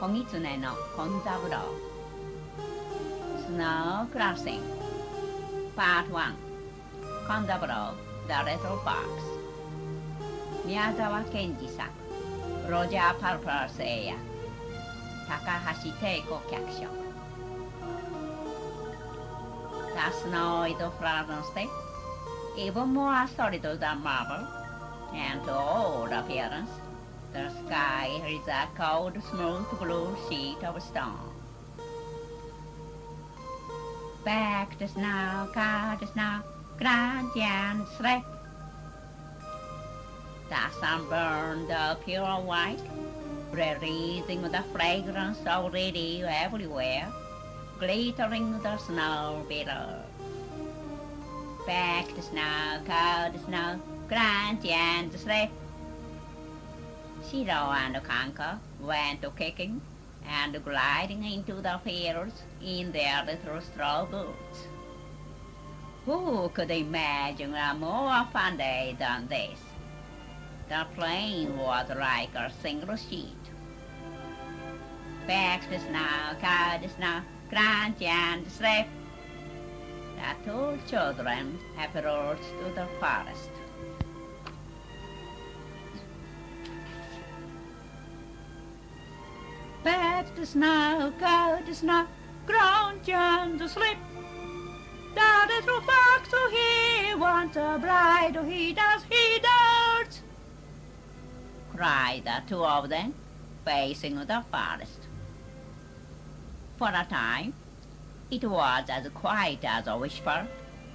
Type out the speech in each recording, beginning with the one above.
小狐の紺三郎 Snow Crossing Part 1紺三郎 The Little Fox 宮沢賢治作ロジャー・パルパー製薬高橋悌子脚色 The snow is frozen even more solid than marble, and to all appearance, the sky is a cold, smooth blue sheet of stone. Back the snow, cut the snow, crunch and slip. The sun burned the pure white, releasing the fragrance already everywhere, glittering the snow below. Back the snow, cut the snow, crunch and slip. Shiro and Kanka went kicking and gliding into the fields in their little straw boots. Who could imagine a more fun day than this? The plain was like a single sheet. Back the snow, cut the snow, crunch and slip. The two children approached to the forest. Back the snow, cut the snow, crunch and slip. The little fox, he wants a bride, he does, cried the two of them, facing the forest. For a time, it was as quiet as a whisper,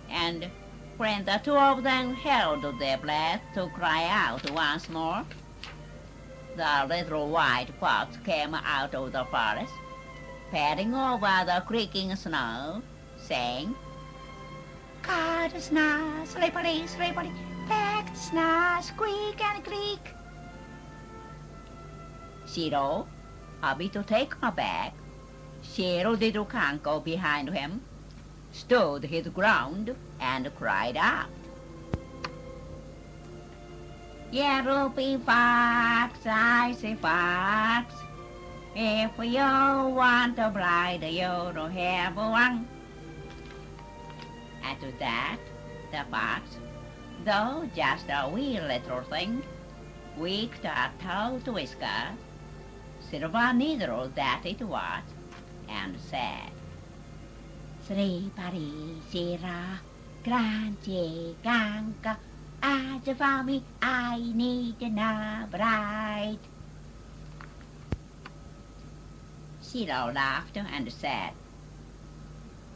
and when the two of them held their breath to cry out once more, the little white fox came out of the forest, padding over the creaking snow, saying, "Cut the snow, slippery, slippery, pack the snow, squeak and creak." Shiro, a bit taken aback, Shiro little Kanko behind him, stood his ground and cried out, "Yellow fox, I say fox, if you want a bride, you'll have one." At that, the fox, though just a wee little thing, winked a taut whisker, silver needle that it was, and said, "Slippery, Sira, crunchy, kanka, as for me, I need no bride." Shiro laughed and said,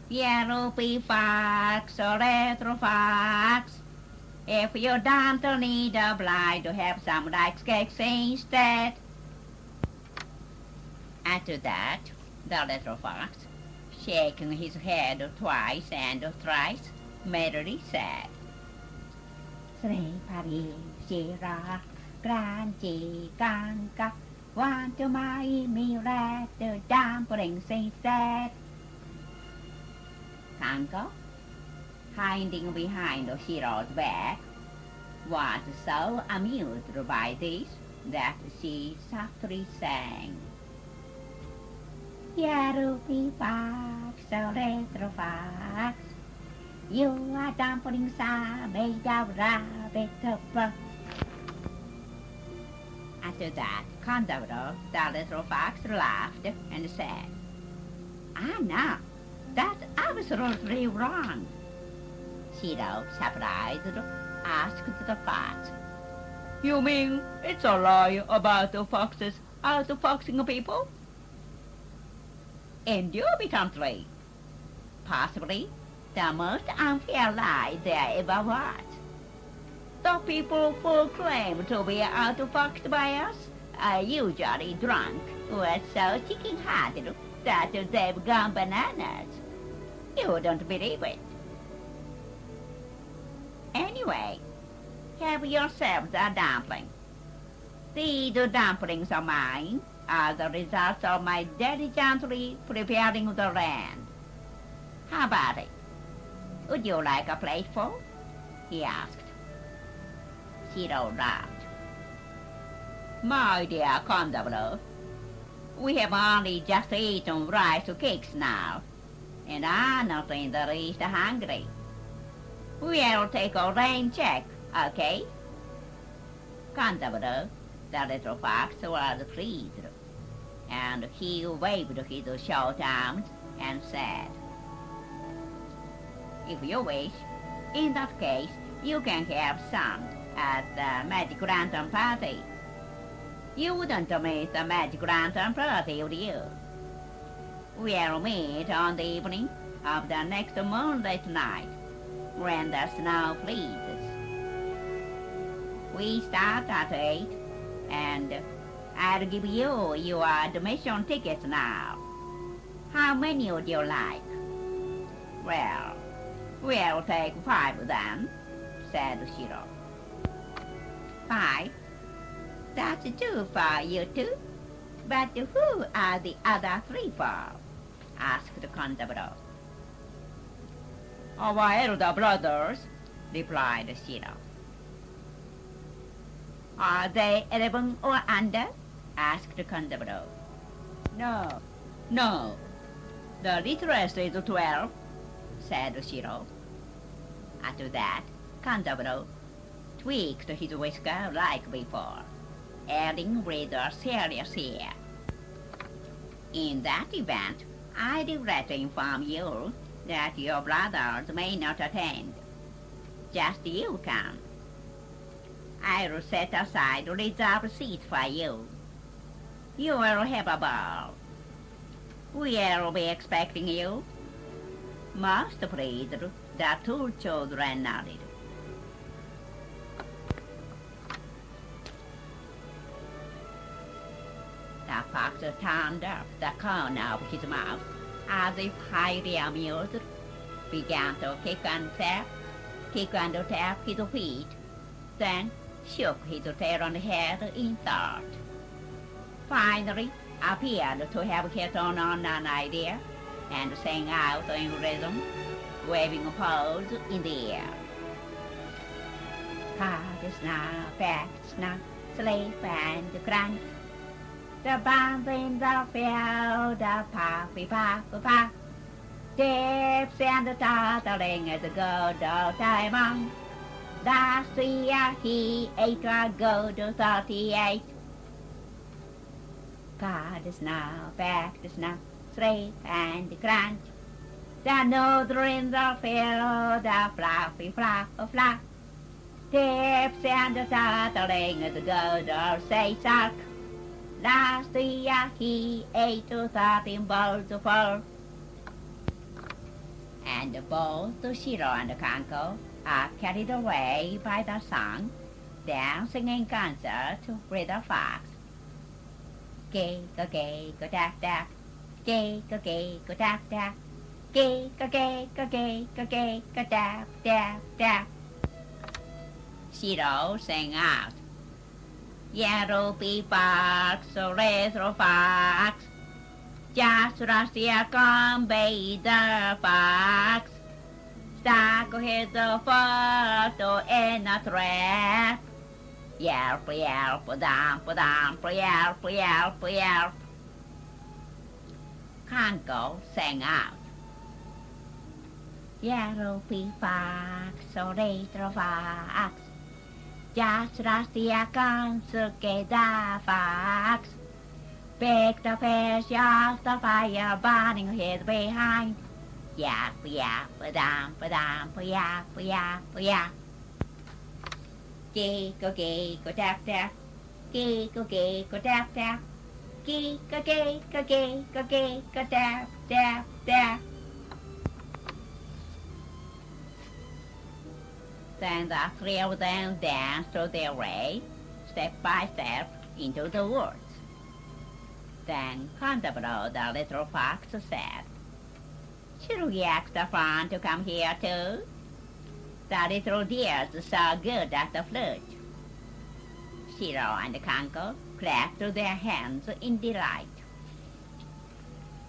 "Yellow fox, or little fox, if you don't need a bride, to have some rice cakes instead." At that, the little fox, shaking his head twice and thrice, merrily said, "Slippery, Sira, crunchy, kanka, want to buy me red dumplings instead?" Kanko, hiding behind Shiro's back, was so amused by this that she softly sang, "Yellow fox, so little fox, your dumplings are made of rabbit fur." After that, Kondaburo, the little fox, laughed and said, "Ah, no, that's absolutely wrong." Shiro, surprised, asked the fox, "You mean it's a lie about the foxes outfoxing people?" "Indubitably. Possibly the most unfair lie there ever was. The people who claim to be outfoxed by us are usually drunk or so chicken-hearted that they've gone bananas. You don't believe it. Anyway, have yourselves a dumpling. These dumplings of mine are the result of my diligently preparing the land. How about it? Would you like a plateful?" he asked. Shiro laughed. "My dear Kondaburo, We have only just eaten rice cakes now, and I'm not in the least hungry. We'll take a rain check, okay? Canterbury, the little fox, was pleased, and he waved his short arms and said, "If you wish, in that case, you can have some at the Magic Lantern party. You wouldn't miss the Magic Lantern party, would you? We'll meet on the evening of the next moonlight night, when the snow freezes. We start at 8, and I'll give you your admission tickets now. How many would you like?" "Well, we'll take 5 then," said Shiro. "5? That's 2 for you two. But who are the other 3 for?" asked Canterbury. "Our elder brothers," replied Shiro. "Are they 11 or under?" asked Canterbury. No. The littlest is 12, said Shiro. After that, Canterbury tweaked his whisker like before, adding with a serious air, "In that event, I regret to inform you that your brothers may not attend. Just you can. I'll set aside reserved seats for you. You will have a ball. We'll be expecting you." Most pleased, the 2 children nodded. The fox turned up the corner of his mouth as if highly amused, began to kick and tap his feet, then shook his tailed head in thought. Finally appeared to have hit on an idea, and sang out in rhythm, waving paws in the air. "Hard snap, back snap, sleep and grunt. The bands in the field, the puffy puff puff. Dips and tottering as a good old time on. Last year he ate a good 38. God snap, back snap, sleep and crunch. The noodle in the field, the fluffy fluff fluff. Tips and tottering as a good old say suck. Last year he ate 13 bowls full." And both Shiro and Kanko are carried away by the song, dancing in concert with the fox. Gay-go-gay-go-tap-tap, gay-go-gay-go-tap-tap, gay-go-gay-go-gay-go-tap-tap-tap. Shiro sang out, "Yellow-pea fox, little fox, just last year gone by the fox, stuck his foot in a trap. Yelp, yelp, dump, dump, yelp, yelp, yelp." Kanko sang out, "Yellow-pea fox, little fox, just last year gone the fox, picked the fish off the fire burning his behind. Yap, yap, dump, dump, yap, yap, yap. Gee-go-tap-tap, gee-go-tap-tap, gee-go-tap-tap. Then the 3 of them danced their way, step by step, into the woods. Then Canterbury, the little fox, said, "Should we ask the fawn to come here too? The little dear's so good at the flute." Shiro and Kanko clapped their hands in delight.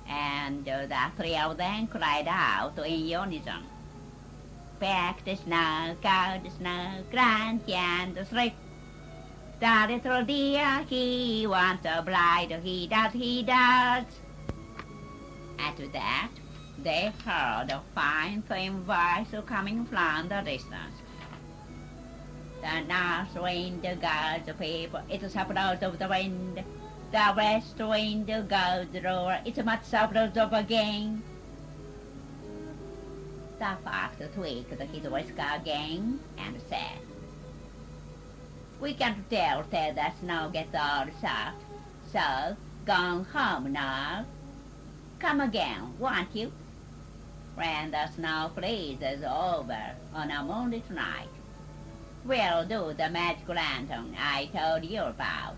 And the 3 of them cried out in unison, "Back the snow, go the snow, grant and sleep. The little deer, he wants a bride, he does. After that, they heard a fine, thin voice coming from the distance. The north wind goes people, it's supposed of the wind. The west wind goes roar, it's much supposed of again. The fox tweaked his whisker again and said, "We can't tell till the snow gets all soft, so go home now. Come again, won't you? When the snow freezes over on a moonlit night, we'll do the magic lantern I told you about."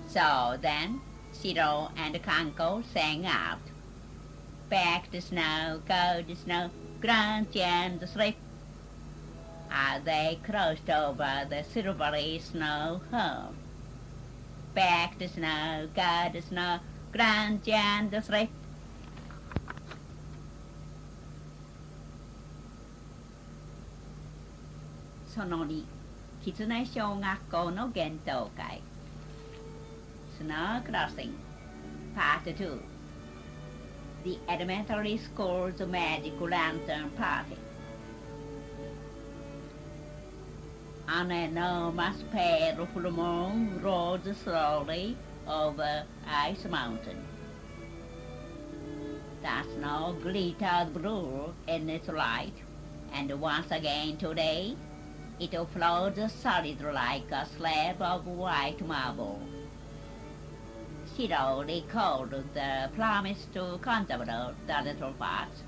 So then, Shiro and Kanko sang out, "Back to snow, go to snow, crunch and slip," as they crossed over the silvery snow home. Back to snow, go to snow, crunch and slip. その2、狐小学校の幻冬会 Snow Crossing Part 2 The Elementary School's Magic Lantern Party. An enormous pale full moon rose slowly over Ice Mountain. The snow glittered blue in its light, and once again today it flows solid like a slab of white marble. Shiro recalled the promise to contemplate the little fox,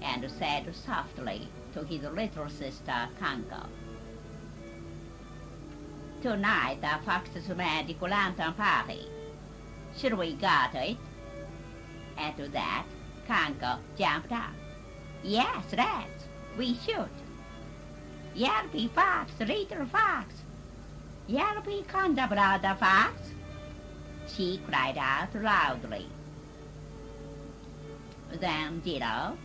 and said softly to his little sister Kanko, "Tonight the fox's magic lantern party. Should we go to it?" And to that, Kanko jumped up. "Yes, let's. We should. Yelpy fox, little fox. Yelpy contemplate the fox," she cried out loudly. Then Jiro,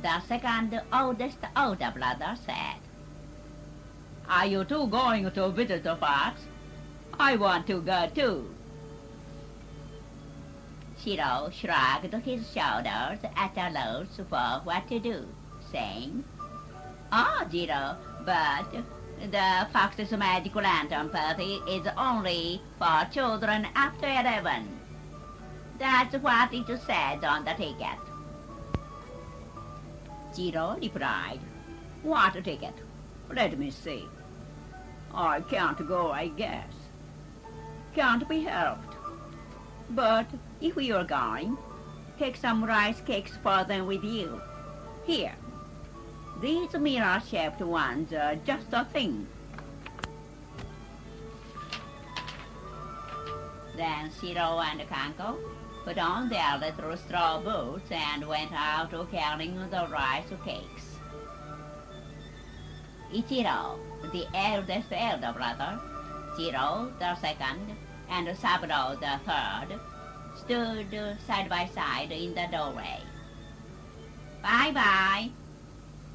the second oldest older brother, said, "Are you two going to visit the fox? I want to go too." Shiro shrugged his shoulders at a loss for what to do, saying, "Oh, Jiro, but the fox's magic lantern party is only for children up to 11. That's what it said on the ticket." Jiro replied, "What ticket? Let me see. I can't go, I guess. Can't be helped. But if you're going, take some rice cakes for them with you. Here. These mirror-shaped ones are just a thing." Then Shiro and Kanko put on their little straw boots and went out carrying the rice cakes. Ichiro, the eldest elder brother, Jiro, the second, and Saburo, the third, stood side by side in the doorway. "Bye-bye.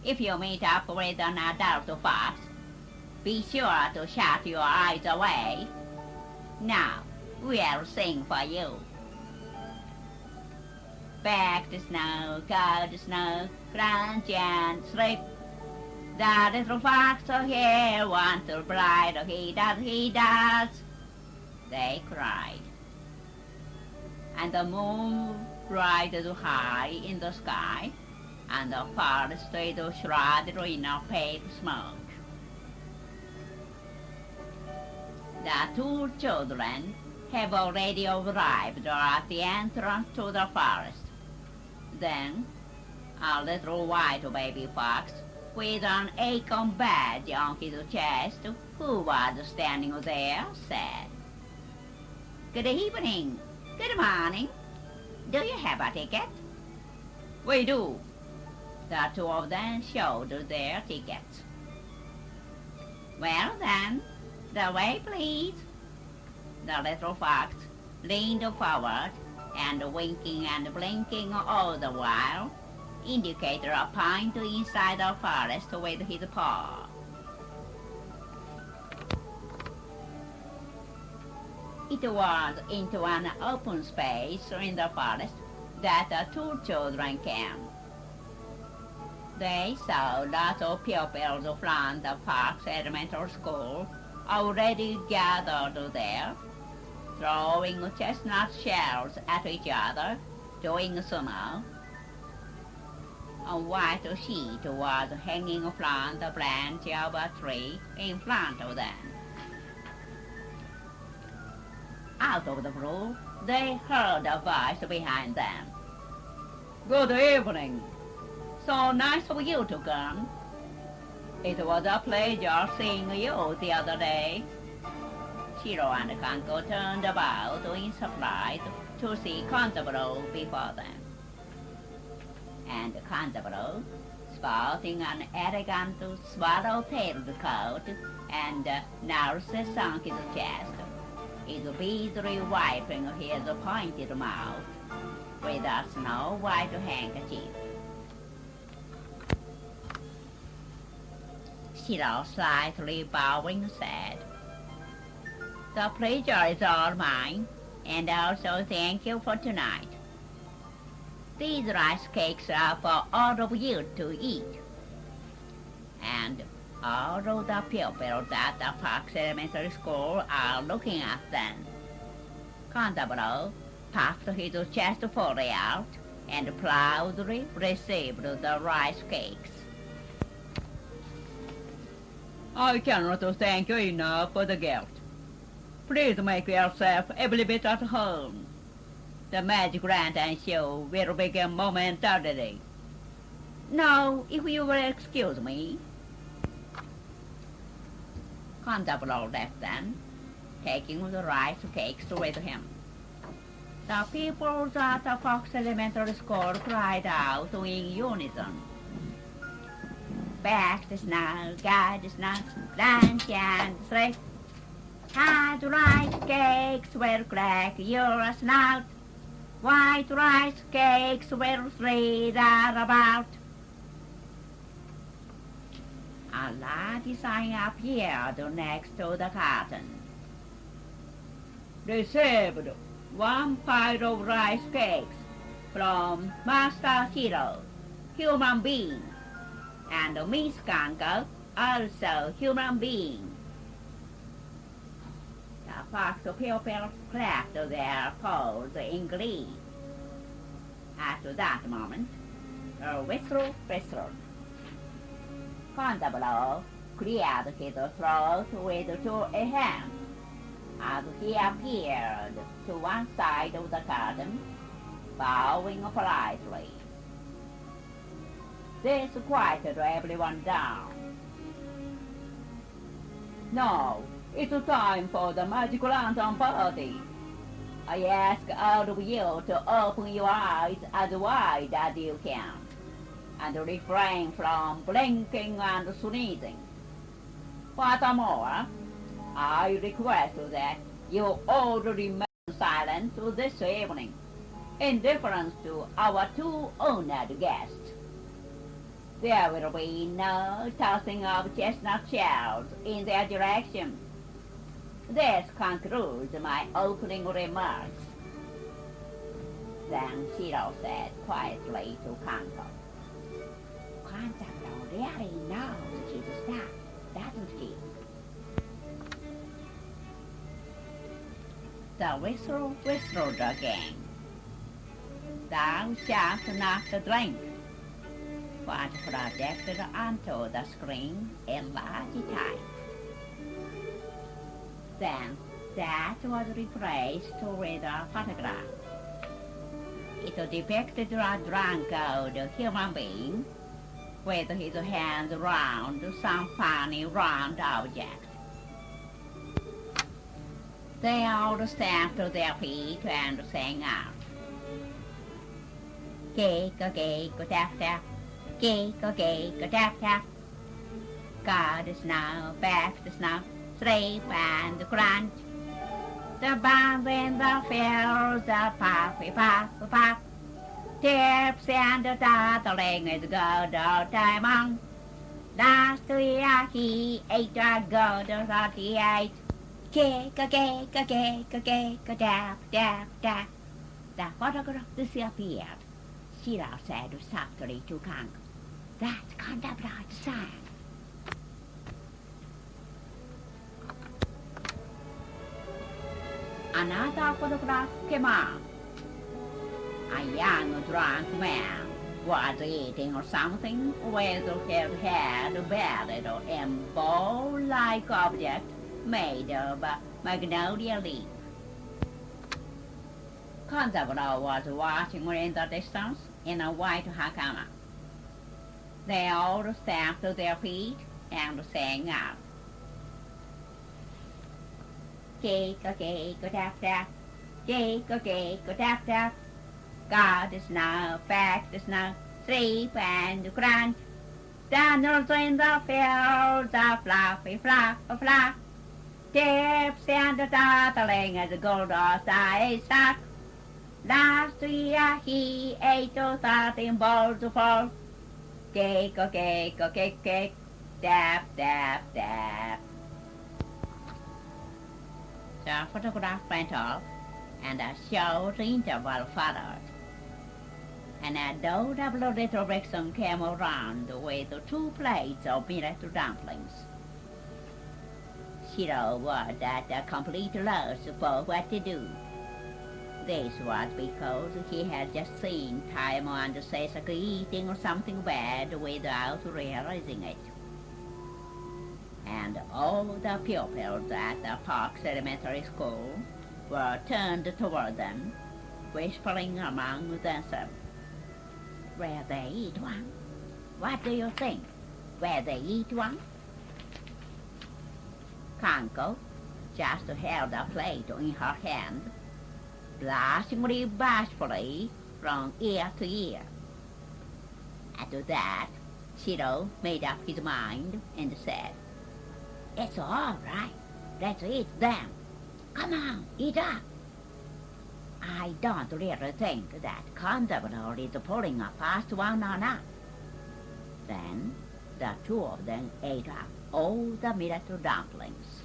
If you meet up with an adult fox, be sure to shut your eyes away. Now, we'll sing for you. Back to snow, go to snow, crunch and slip. The little fox here wants to bride, he does, they cried. And the moon rises high in the sky, and the forest is shrouded in a pale smoke. The two children have already arrived at the entrance to the forest. Then a little white baby fox with an acorn badge on his chest, who was standing there, said, "Good evening. Good morning. Do you have a ticket?" "We do." The two of them showed their tickets. "Well then, the way please." The little fox leaned forward and, winking and blinking all the while, indicated a point inside the forest with his paw. It was into an open space in the forest that the two children came. They saw lots of pupils from the Park's elementary school already gathered there, throwing chestnut shells at each other, doing sumo. A white sheet was hanging from the branch of a tree in front of them. Out of the blue, they heard a voice behind them. "Good evening. So nice of you to come. It was a pleasure seeing you the other day." Shiro and Kanko turned about in surprise to see Kantaburo before them. And Kantaburo, sporting an elegant swallow-tailed coat and nurses on his chest, is busily wiping his pointed mouth with a snow-white handkerchief. Shiro, slightly bowing, said, "The pleasure is all mine, and also thank you for tonight. These rice cakes are for all of you to eat." And all of the pupils at the Park's Elementary School are looking at them. Kantaburo puffed his chest fully out and proudly received the rice cakes. "I cannot thank you enough for the gift. Please make yourself every bit at home. The magic lantern show will begin momentarily. Now, if you will excuse me." Kantaburo left them, taking the rice cakes with him. The pupils at the Fox Elementary School cried out in unison. "Back the snow, guide the snow, lunch and sleep. Hard rice cakes will crack your snout. White rice cakes will slither about." A large sign appeared next to the curtain. "Received 1 pile of rice cakes from Master Shiro, human being, and Miss Kanko, also human being." The fox pupils clapped their paws in glee. At that moment, a whistle whistled. Kantaburo cleared his throat with two hands as he appeared to one side of the curtain, bowing politely. This quieted everyone down. "Now, it's time for the magic lantern party. I ask all of you to open your eyes as wide as you can, and refrain from blinking and sneezing. Furthermore, I request that you all remain silent this evening, in deference to our two honored guests. There will be no tossing of chestnut shells in their direction. This concludes my opening remarks." Then Shiro said quietly to Kanko, "Kantaburo really knows his stuff, doesn't he?" The whistle whistled again. "Thou shalt not drink," was projected onto the screen in large type. Then that was replaced with a photograph. It depicted a drunk old human being with his hands round some funny round object. They all stamped their feet and sang out, "Cake-a-cake-a-tap-tap, cake-a-cake-a-tap-tap. Go the snow, back the snow, sleep and crunch. The buns in the fields are puffy-puff-puff. Tips and toddling is good old time on. Last year he ate a good 38. Dap, dap, dap. The photograph disappeared. Shiro said softly to Kang. That's Canterbury's sign. Another photograph came on. A young drunk man was eating something with his head buried in a bowl-like object made of magnolia leaf. Canterbury was watching in the distance in a white hakama. They all stamped to their feet and sang out. Tick-a-tick-a-tap-tap, tick-a-tick-a-tap-tap. God is now, fact is now, sleep and crunch. Daniels in the fields are fluffy, fluff, fluff. Tips and tattling as the gold eye suck. Last year he ate 13 bowls full. Kick, tap, tap, tap. The photograph went off, and a short interval followed. And a dough-double little Brixton came around with 2 plates of millet dumplings. Shiro was at a complete loss for what to do. This was because he had just seen Taimo and Sesaki eating something bad without realizing it. And all the pupils at the Parks Elementary School were turned toward them, whispering among themselves. Will they eat one? What do you think? Will they eat one? Kanko just held a plate in her hand, blushingly bashfully from ear to ear. At that, Shiro made up his mind and said, It's all right. Let's eat them. Come on, eat up. I don't really think that Canterbury is pulling a fast one on us. Then the 2 of them ate up all the millet dumplings.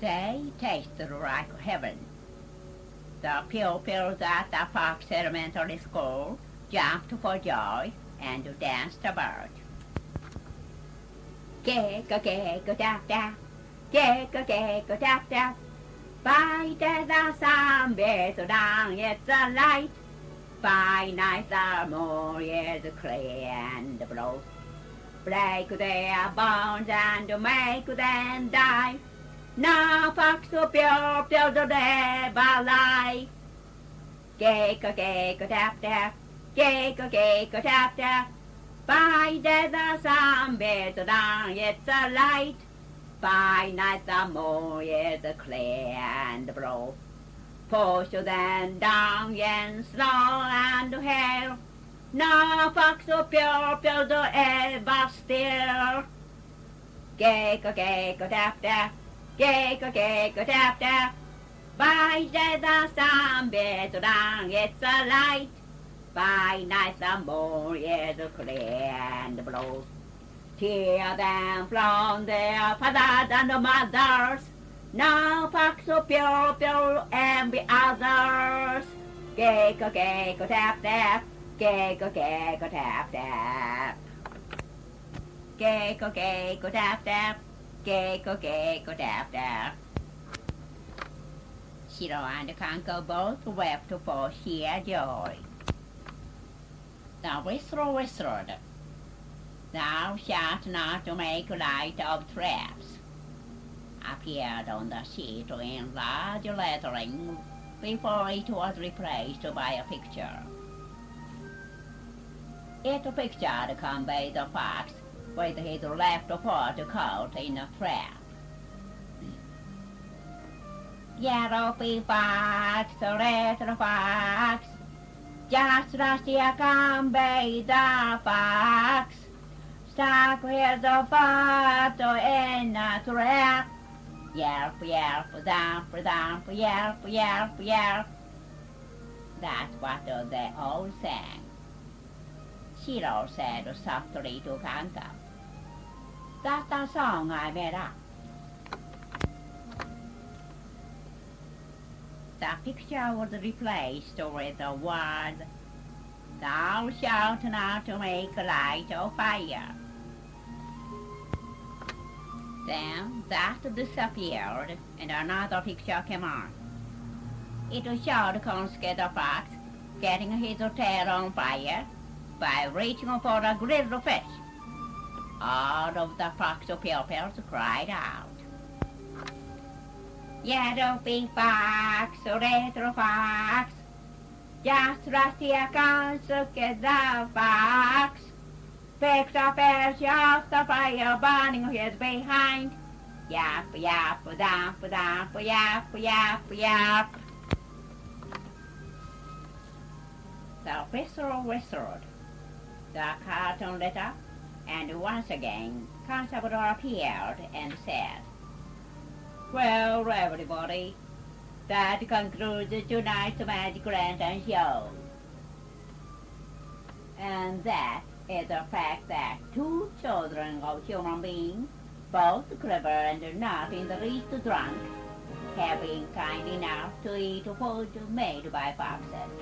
They tasted like heaven. The pupils at the Parks Elementary School jumped for joy and danced about. Kick-a-tap-tap, kick-a-tap-tap. By the sun beats down its light. By night the moon is clear and blue. Break their bones and make them die. No fox to build the never lie. Kick-a-tap-tap, kick-a-tap-tap. By the sun beats down its light. By night the moon is clear and blue. Push them down in snow and hail. No fox or pupil do ever steal. Kick-a-tap-tap, kick-a-tap-tap. By day the sun beats down its light. By night the moon is clear and blue. Tear them from their fathers and mothers. No fox or pupil envy others. Kick-a-tap-tap, kick-a-tap-tap. Kick-a-tap-tap, kick-a-tap-tap. Shiro and Kanko both wept for sheer joy. The whistle whistled. Thou shalt not make light of traps, appeared on the sheet in large lettering before it was replaced by a picture. It pictured Kanbei the fox with his left foot caught in a trap. Yellow fox, little fox, just last year Kanbei the fox stuck his foot in a trap. Yelp, yelp, dump, dump, yelp, yelp, yelp. That's what they all sang. Shiro said softly to Kanka. That's the song I made up. The picture was replaced with the word, "Thou shalt not make light of fire." Then that disappeared and another picture came on. It showed Konsuke the fox getting his tail on fire by reaching for a grilled fish. All of the fox pupils cried out, "Yellow big fox, little fox, just last year Konsuke the fox picked a fish off the fire burning his behind. Yap, yap, damp, damp, yap, yap, yap." The whistle whistled. The cartoon lit up, and once again Constable appeared and said, "Well, everybody, that concludes tonight's Magic Lantern show." And that is the fact that two children of human beings, both clever and not in the least drunk, have been kind enough to eat food made by foxes.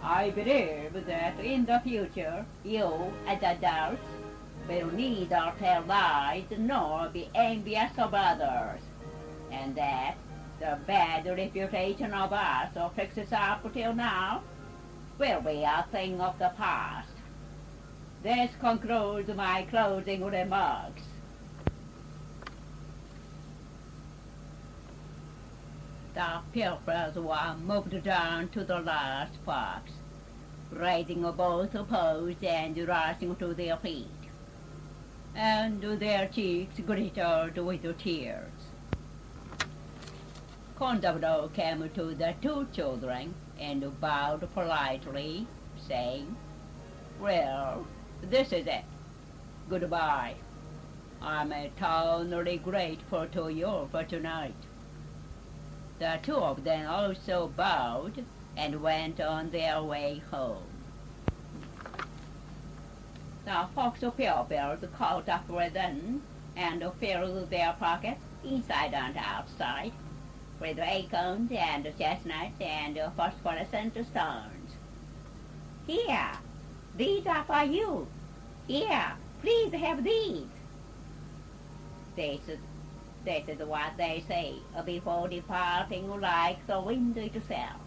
I believe that in the future, you, as adults, will neither tell lies nor be envious of others, and that the bad reputation of us who fixes up till now will be a thing of the past. This concludes my closing remarks. The pupils were moved down to the last fox, raising both paws and rushing to their feet, and their cheeks glittered with tears. Constable came to the two children and bowed politely, saying, "Well, this is it. Goodbye. I'm eternally grateful to you for tonight." The two of them also bowed and went on their way home. The fox pupils caught up with them and filled their pockets inside and outside with acorns and chestnuts and phosphorescent stones. "Here, these are for you. Here, please have these." This is what they say before departing like the wind itself.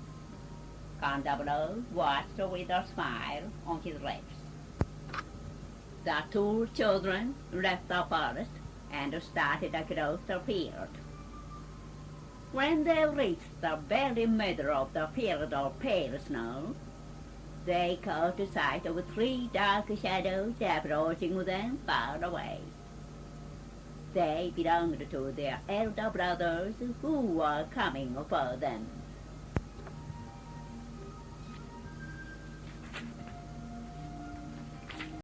Constable watched with a smile on his lips. The two children left the forest and started across the field. When they reached the very middle of the field of pale snow, they caught sight of three dark shadows approaching them far away. They belonged to their elder brothers who were coming for them.